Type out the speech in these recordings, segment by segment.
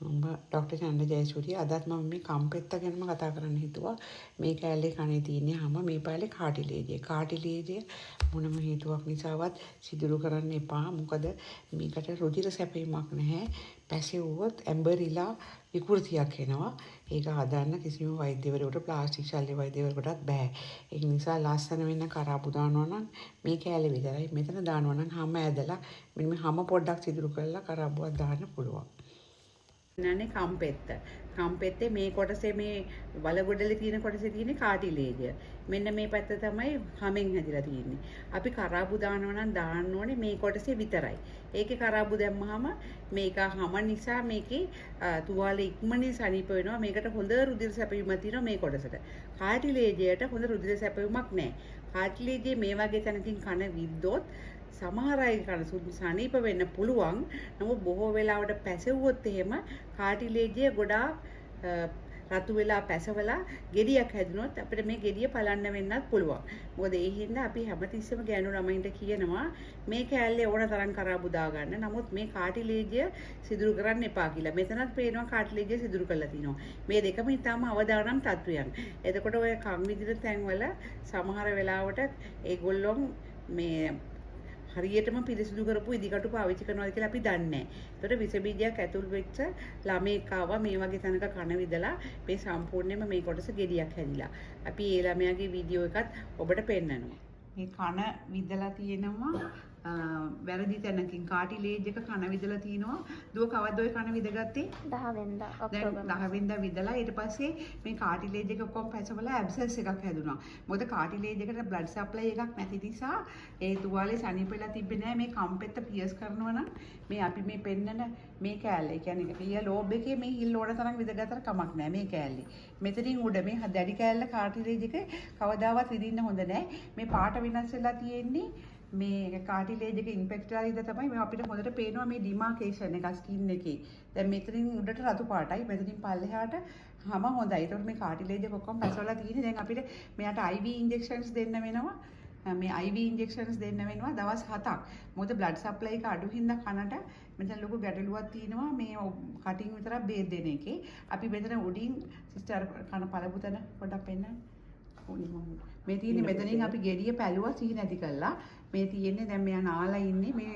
Doctor චන්ද්‍ර ජයසූරිය. අදත් මම මේ කම්පෙත්ත ගැනම කතා කරන්න හිතුවා. මේ කෑල්ලේ කනේ තියෙන්නේ හැම මේ පාලේ කාටිලේජය. කාටිලේජය මොනම හේතුවක් නිසාවත් සිදුරු කරන්න එපා. මොකද මේකට රුධිර සැපීමක් නැහැ. පැසෙව්වොත් ඇඹරිලා විකෘතියක් එනවා. ඒක හදන්න කිසිම වෛද්‍යවරයෙකුට ප්ලාස්ටික් ශල්‍ය වෛද්‍යවරයෙකුටත් බෑ. ඒක නිසා ලස්සන වෙන්න කරාබු දානවා නම් මේ කෑල්ලේ විතරයි. මෙතන දානවා නම් හැම ඇදලා මෙන්න මේ හැම පොඩ්ඩක් සිදුරු කරලා කරාබුවක් දාන්න පුළුවන්. නනේ කම්පෙත්තේ මේ කොටසේ මේ වලගොඩලේ තියෙන කොටසේ තියෙන කාටිලේජය. මෙන්න මේ පැත්ත තමයි හැමෙන් හැදිලා තියෙන්නේ. අපි කරාබු දානවා නම් දාන්න ඕනේ මේ කොටසේ විතරයි. ඒකේ කරාබු දැම්මහම මේක හැම නිසා මේකේ තුවාලේ ඉක්මනින් සනීප වෙනවා. මේකට හොඳ රුධිර සැපයීමක් තියෙනවා මේ කොටසට. කාටිලේජයට හොඳ රුධිර සැපයීමක් නැහැ. කාටිලේජයේ මේ වගේ තැනකින් කන විද්දොත් සමහර අය කන සනීප වෙන්න පුළුවන්. නමුත් බොහෝ වෙලාවට පැසෙව්වොත් එහෙම කාටිලේජය ගොඩාක් රතු වෙලා පැසවලා ගෙඩියක් හැදුනොත් අපිට මේ ගෙඩිය පලන්න වෙන්නත් පුළුවන්. මොකද ඒ හින්දා අපි හැමතිස්සෙම ගෑනු ළමයින්ට කියනවා මේ කෑල්ලේ ඕන තරම් කරාබු දාගන්න. නමුත් මේ කාටිලේජය සිදුරු කරන්න එපා කියලා. මෙතනත් පේනවා කාටිලේජය සිදුරු කරලා තිනවා. මේ දෙකම ඉතාම අවදානම් තත්වයන්. එතකොට ඔය කන් විදින තැන්වල සමහර වෙලාවට ඒගොල්ලෝ මේ හරියටම පිරිසිදු කරපු ඉදිකටු පාවිච්චි කරනවාද කියලා අපි දන්නේ නැහැ. ඒතකොට විස බීජයක් ඇතුල් වෙච්ච ළමෙක් ආවා මේ වගේ තැනක කන විදලා මේ සම්පූර්ණයෙන්ම මේ කොටස ගෙඩියක් හැදිලා. අපි ඒ ළමයාගේ වීඩියෝ එකත් ඔබට පෙන්නනවා. මේ කන විදලා තියෙනවා වැරදි තැනකින් කාටිලේජ් එක කන විදලා තිනවා. දුව කවද්ද ඔය කන විදගත්තේ? 10 වෙනිදා ඔක්තෝබර් 10 වෙනිදා විදලා ඊට පස්සේ මේ කාටිලේජ් එක ඔක්කොම පැසවලා ඇබ්සෙස් එකක් හැදුනා. මොකද කාටිලේජ් එකට බ්ලඩ් සප්ලයි එකක් නැති නිසා ඒ තුවාලේ සනීප වෙලා තිබ්බේ නැහැ. මේ කම්පෙත්ත පියර්ස් කරනවා නම් මේ අපි මේ පෙන්නන මේ කෑල්ල. ඒ කියන්නේ ක්‍රියා ලෝබ් එකේ මේ හිල් ඕන තරම් විදගත්තට කමක් නැහැ මේ කෑල්ලේ. මෙතනින් උඩ මේ දැඩි කෑල්ල කාටිලේජ් එක කවදාවත් විදින්න හොඳ නැහැ. මේ පාට වෙනස් වෙලා තියෙන්නේ මේ කාටිලේජ් එක ඉන්ෆෙක්ට් වෙලා ඉඳලා තමයි මේ අපිට හොඳට පේනවා මේ ඩිමාර්කේෂන් එක ස්කින් එකේ. දැන් මෙතනින් උඩට රතු පාටයි මෙතනින් පල්ලෙහාට හැම හොඳයි. ඒතකොට මේ කාටිලේජ් එක ඔක්කොම පැසවලා තියෙන්නේ. දැන් අපිට මෙයාට IV ඉන්ජෙක්ෂන්ස් දෙන්න වෙනවා. මේ IV ඉන්ජෙක්ෂන්ස් දෙන්න වෙනවා දවස් 7ක්. මොකද බ්ලඩ් සප්ලයි එක අඩු හින්දා කනට මෙතන ලොකු ගැටලුවක් තියෙනවා මේ කටින් විතරක් බේත් දෙන එකේ. අපි මෙතන උඩින් සිස්ටර් කන පළපුතන පොඩ්ඩක් පෙන්නන්න. මේ තියෙන්නේ මෙතනින් අපි ගෙඩිය පැලුවා සී නැති කළා. මේ තියෙන්නේ දැන් මෙයා නාලා ඉන්නේ මේ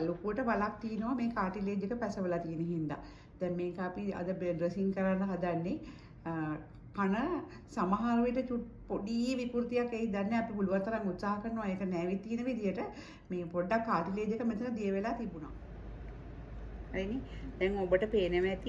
ලොකුවට වලක් තියෙනවා මේ කාටිලේජ් එක පැසවලා තියෙන හින්දා. දැන් මේක අපි අද ඩ්‍රෙසින් කරන්න හදන්නේ. කන සමහර විට පොඩි විකෘතියක් එයි දන්නේ අපි පුළුවන් තරම් උත්සාහ කරනවා ඒක නැවිත් තියෙන විදියට මේ පොඩ්ඩක් කාටිලේජ් එක මෙතන දිය වෙලා තිබුණා. හරිනේ. දැන් ඔබට පේනවා ඇති